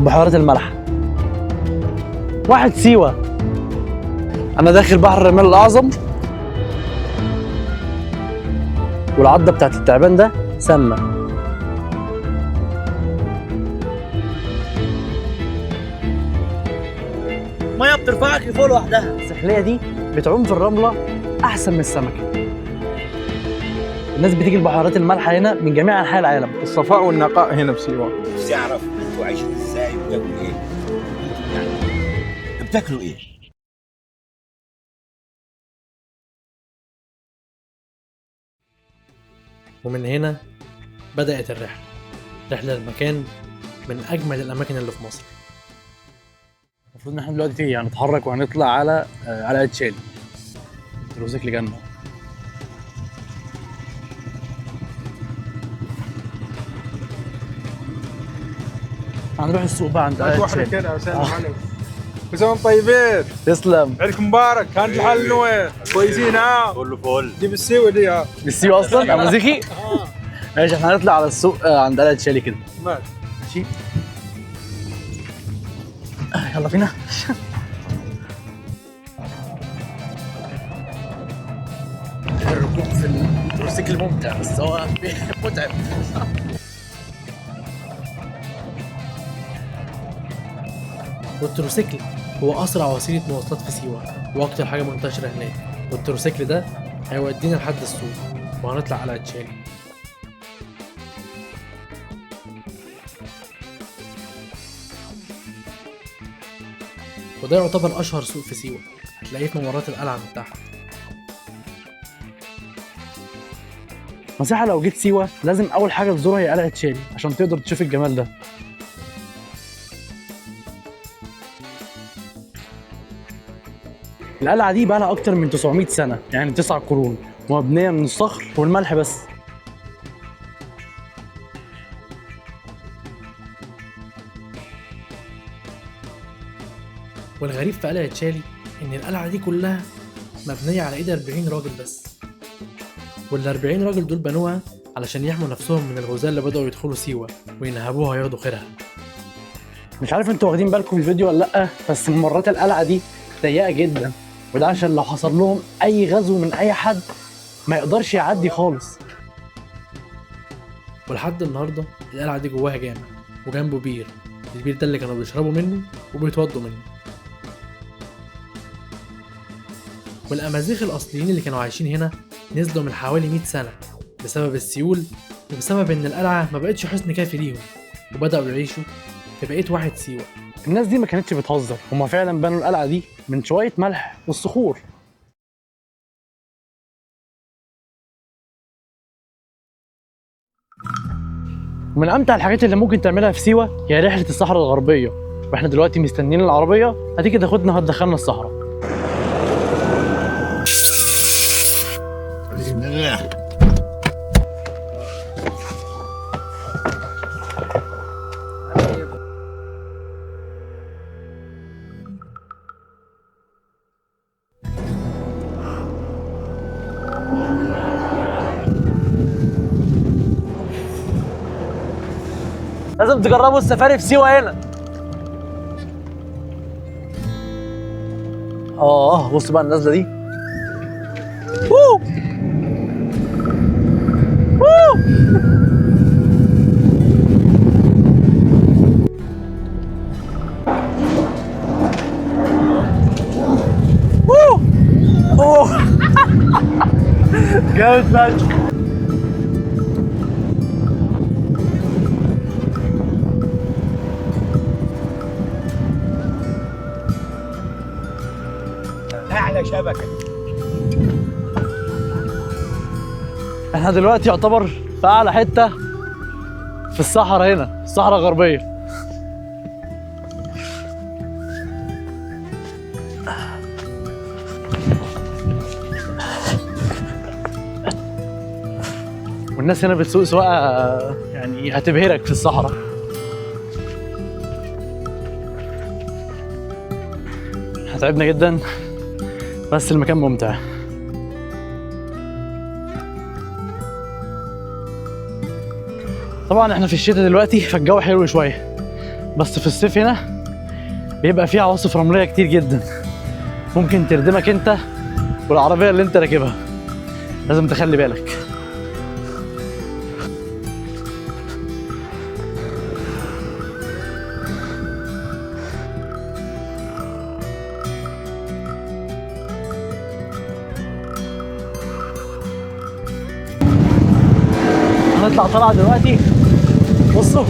البحيرات المالحة. واحد سيوة، أنا داخل بحر الرمال الأعظم، والعضة بتاعت التعبان ده سامة. مية بترفعك لفوق لوحدها. السحلية دي بتعوم في الرملة أحسن من السمكة. الناس بتيجي البحيرات المالحة هنا من جميع أنحاء العالم. الصفاء والنقاء هنا في سيوة. نفسي اعرف انتوا عايشين ازاي وبتاكلوا ايه؟ يعني بتاكلوا ايه؟ ومن هنا بدأت رحلة لمكان من أجمل الأماكن اللي في مصر. المفروض إن إحنا دلوقتي هنتحرك وهنطلع على قلعة شالي. تروسيكل جنة. هنروح السوق بقى عند قلعة شالي. كده وسلم عليكم. كل سنة وانتم طيبين. تسلم. عيدكم مبارك. كانت الحال وين؟ كويسين ها؟ كله فل. دي بالسيوة دي ها؟ بالسيوة أصلا أبو زكي؟ ماشي، إحنا هنطلع على السوق عند قلعة شالي كده. ماشي. يلا بينا. الركوب في التروسيكل ممتع بس هو متعب. والتروسيكل هو أسرع وسيلة مواصلات في سيوة وأكتر حاجة منتشرة هناك. والتروسيكل ده هيودينا لحد السوق وهنطلع على شالي. وده يعتبر أشهر سوق في سيوة، هتلاقيه في ممرات القلعة من تحت. نصيحة، لو جيت سيوة لازم أول حاجة تزورها هي قلعة شالي عشان تقدر تشوف الجمال ده. القلعة دي بقى لها أكتر من 900 سنة، يعني 9 قرون، ومبنية من الصخر والملح بس. والغريب في قلعة شالي إن القلعة دي كلها مبنية على إيد 40 راجل بس، وال40 راجل دول بنوها علشان يحموا نفسهم من الغزاة اللي بدأوا يدخلوا سيوة وينهبوها وياخدوا خيرها. مش عارف انتوا واخدين بالكم في الفيديو ولا لأ، بس ممرات القلعة دي ضيقة جدا، وده عشان لو حصل لهم أي غزو من أي حد ما يقدرش يعدي خالص. ولحد النهاردة القلعة دي جواها جامع وجنبه بير، البير ده اللي كانوا بيشربوا منه وبيتوضوا منه. والأمازيغ الأصليين اللي كانوا عايشين هنا نزلوا من حوالي 100 سنة بسبب السيول وبسبب إن القلعة ما بقتش حصن كافي ليهم، وبدأوا يعيشوا في بقية واحد سيوة. الناس دي ما كانتش بتهزر، هما فعلا بنوا القلعة دي من شوية ملح والصخور. ومن أمتع الحاجات اللي ممكن تعملها في سيوة هي رحلة الصحراء الغربية، واحنا دلوقتي مستنيين العربية هتيجي تاخدنا هتدخلنا الصحراء. بسم الله. لازم تجربوا السفاري في سيوة هنا. بصوا بقى النازلة دي. ووو ووو. ووو اوه. جامد فشخ. اعلى شبكه. احنا دلوقتي يعتبر في اعلى حته في الصحراء هنا، الصحراء الغربيه. والناس هنا بتسوق سواقه يعني هتبهرك في الصحراء. تعبنا جدا بس المكان ممتع. طبعا احنا في الشتاء دلوقتي فالجو حلو شويه، بس في الصيف هنا بيبقى فيه عواصف رمليه كتير جدا، ممكن تردمك انت والعربيه اللي انت راكبها، لازم تخلي بالك. هنطلع طلعه دلوقتي، بصوا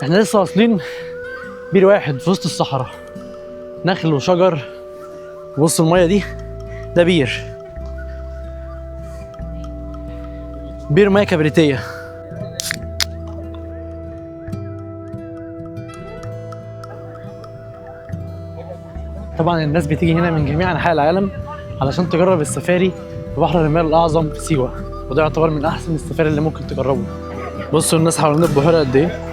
احنا لسه واصلين بير واحد في وسط الصحراء، نخل وشجر. بصوا الميه دي، ده بير ميه كبريتيه. طبعا الناس بتيجي هنا من جميع انحاء العالم علشان تجرب السفاري في بحر الرمال الاعظم في سيوه، وده يعتبر من احسن السفاري اللي ممكن تجربه. بصوا الناس حوالين البحيره قد ايه.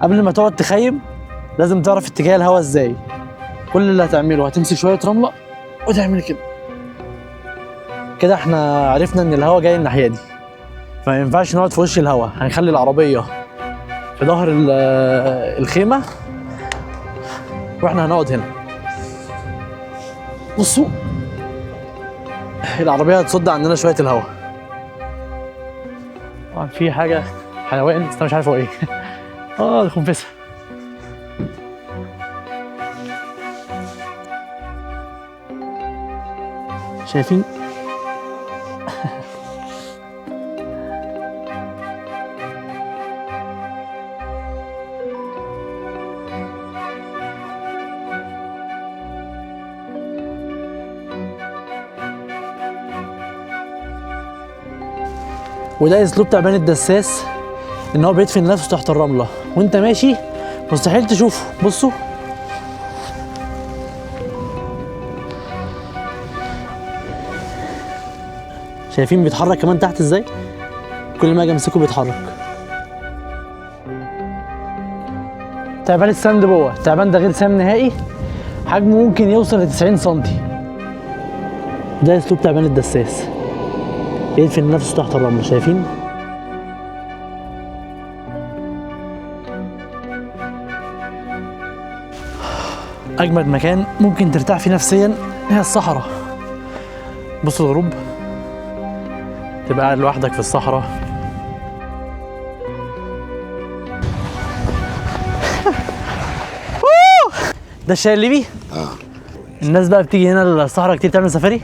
قبل ما تقعد تخيم لازم تعرف اتجاه الهواء ازاي. كل اللي هتعمله هتمسك شويه رمله وتعمل كده كده. احنا عرفنا ان الهواء جاي الناحيه دي، فما ينفعش نقعد في وش الهواء، هنخلي العربيه في ظهر الخيمه واحنا هنقعد هنا. بصوا العربيه هتصد عننا شويه الهواء. طبعا في حاجه حيوان بس انا مش عارف هو ايه. الخنفسه. شايفين؟ وده اسلوب تعبان الدساس، ان هو بيدفن نفسه تحت الرمله وانت ماشي مستحيل تشوفه. بصوا شايفين بيتحرك كمان تحت ازاي؟ كل ما اجي امسكه بيتحرك. تعبان الساند بوا، التعبان ده غير سام نهائي، حجمه ممكن يوصل ل 90 سم. ده اسلوب تعبان الدساس، يدفن نفسه تحت الرمله. شايفين؟ أجمد مكان ممكن ترتاح فيه نفسيا هي الصحراء. بص الغروب، تبقى قاعد لوحدك في الصحراء. ده الشاي الليبي؟ الناس بقى بتيجي هنا الصحراء كتير تعمل سفاري؟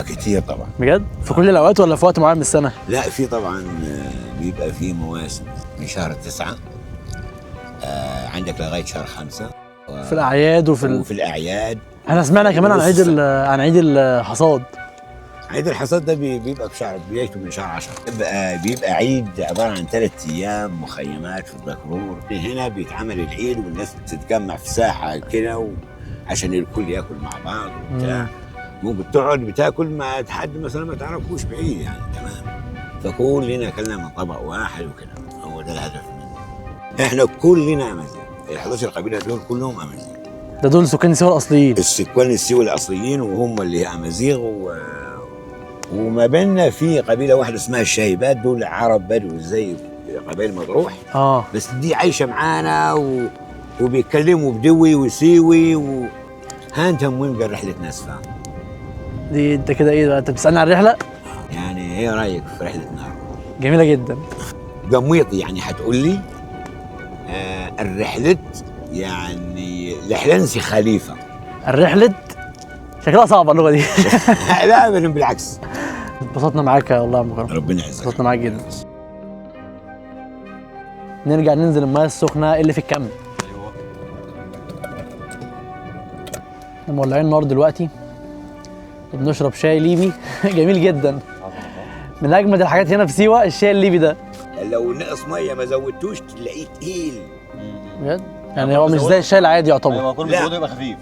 كتير طبعا. بجد؟ في كل الأوقات ولا في وقت معين من السنة؟ لا في طبعا، بيبقى في مواسم من شهر 9 عندك لغاية شهر 5 في الأعياد وفي الأعياد. احنا سمعنا كمان عن عيد الحصاد. عيد الحصاد ده بيبقى في شهر بدايته من شهر 10. بيبقى عيد عبارة عن 3 أيام مخيمات في الدكرور. هنا بيتعمل العيد والناس بتتجمع في ساحة كده عشان الكل ياكل مع بعض وبتاع. ممكن تقعد بتاكل مع حد مثلا ما تعرفوش بعيد يعني. تمام. فكلنا اكلنا من طبق واحد وكده، هو ده الهدف منه. احنا كلنا امازيغ، ال 11 قبيله دول كلهم امازيغ. ده دول سكان سيوة الاصليين. السكان السيوي الاصليين وهم اللي هي امازيغ وما بيننا في قبيله واحده اسمها الشايبات، دول عرب بدو زي قبائل مطروح. بس دي عايشه معانا وبيتكلموا بدوي وسيوي ها انت وين بقى رحله ناس فاهم؟ دي انت كده ايه؟ انت بتسالني عن الرحله؟ يعني ايه رايك في رحله نار؟ جميله جدا. قميطي يعني هتقول لي الرحلة يعني لحلنسي خليفه. الرحله شكلها صعبه اللغه دي. لا ابدا بالعكس. اتبسطنا معاك والله يا مكرم. ربنا يعزك. اتبسطنا معاك جدا. نرجع ننزل المياه السخنه اللي في الكامب. احنا مولعين النار دلوقتي وبنشرب شاي ليبي جميل جدا. من اجمد الحاجات هنا في سيوه الشاي الليبي ده. لو نقص ميه ما زودتوش تلاقيه تقيل بجد؟ يعني هو مش زي الشاي العادي يعتبر. ايوه كل ما تزوده يبقى خفيف.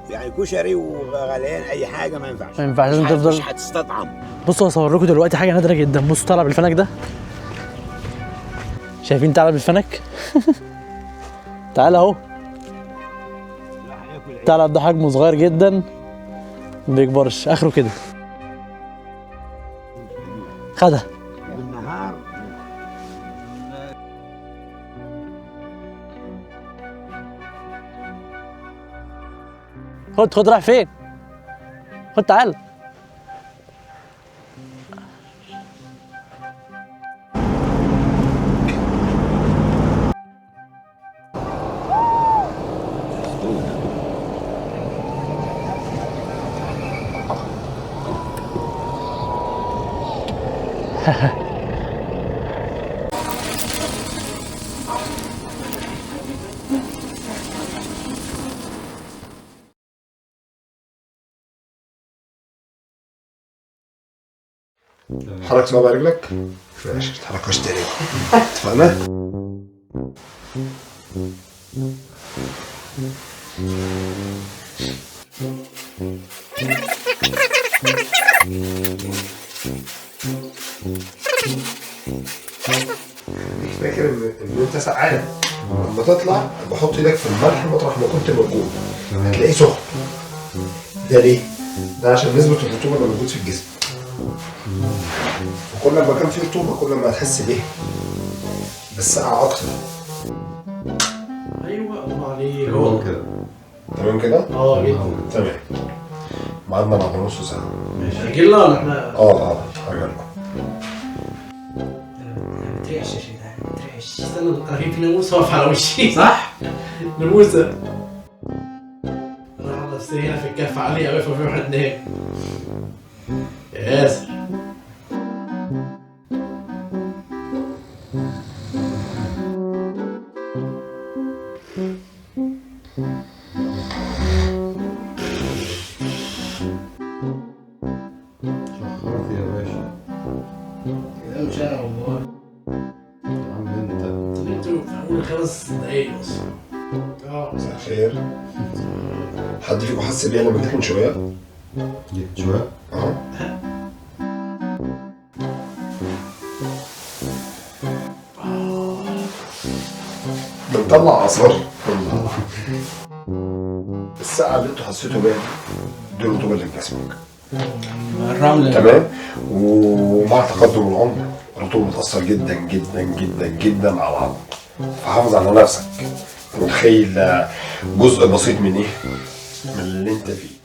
يعني كشري وغليان اي حاجه ما ينفعش. ما ينفعش، لازم تفضل. مش هتستطعم. بصوا هصور لكم دلوقتي حاجه نادره جدا. بصوا ثعلب الفنك ده. شايفين ثعلب الفنك؟ تعال اهو. الثعلب ده حجمه صغير جدا ما بيكبرش، اخره كده. خدها. بالنهار خد رايح فين؟ خد تعال. حرك صوابع رجلك ماشي، تحركهاش تاني. اتفقنا؟ فاكر ان انت سقعان لما تطلع بحط ايدك في الملح مطرح ما كنت موجود هتلاقيه سخن. ده ليه؟ ده عشان نسبة الرطوبة اللي موجود في الجسم. وكل ما كان فيه رطوبة كل ما هتحس بيه بالسقعة أكتر. ايوه الله عليك. هو كده تمام كده؟ جدا. تمام. ميعادنا بعد نص ساعة. ماشي هجيلنا ولا احنا؟ هجيلكم. بترعش يا شيخ، بترعش. استنى انا في ناموسه واقف على وشي. صح؟ ناموسه. انا على نفسي هنا في الكهف عالية قوي ففي واحد نايم. يا ياسر. شخرت يا باشا. ده مش انا والله. يا عم انت. انتوا في اول 5 دقايق اصلا. مساء الخير. حد فيكم حس بيا لما جيت من شوية؟ جيت شوية؟ بنطلع آثار السقعة اللي انتوا حسيتوا بيها دي رطوبة اللي في جسمك. الرمل. تمام. ومع تقدم العمر الرطوبة بتأثر جدا جدا جدا جدا على العظم. فحافظ على نفسك. متخيل جزء بسيط من ايه؟ من اللي انت فيه.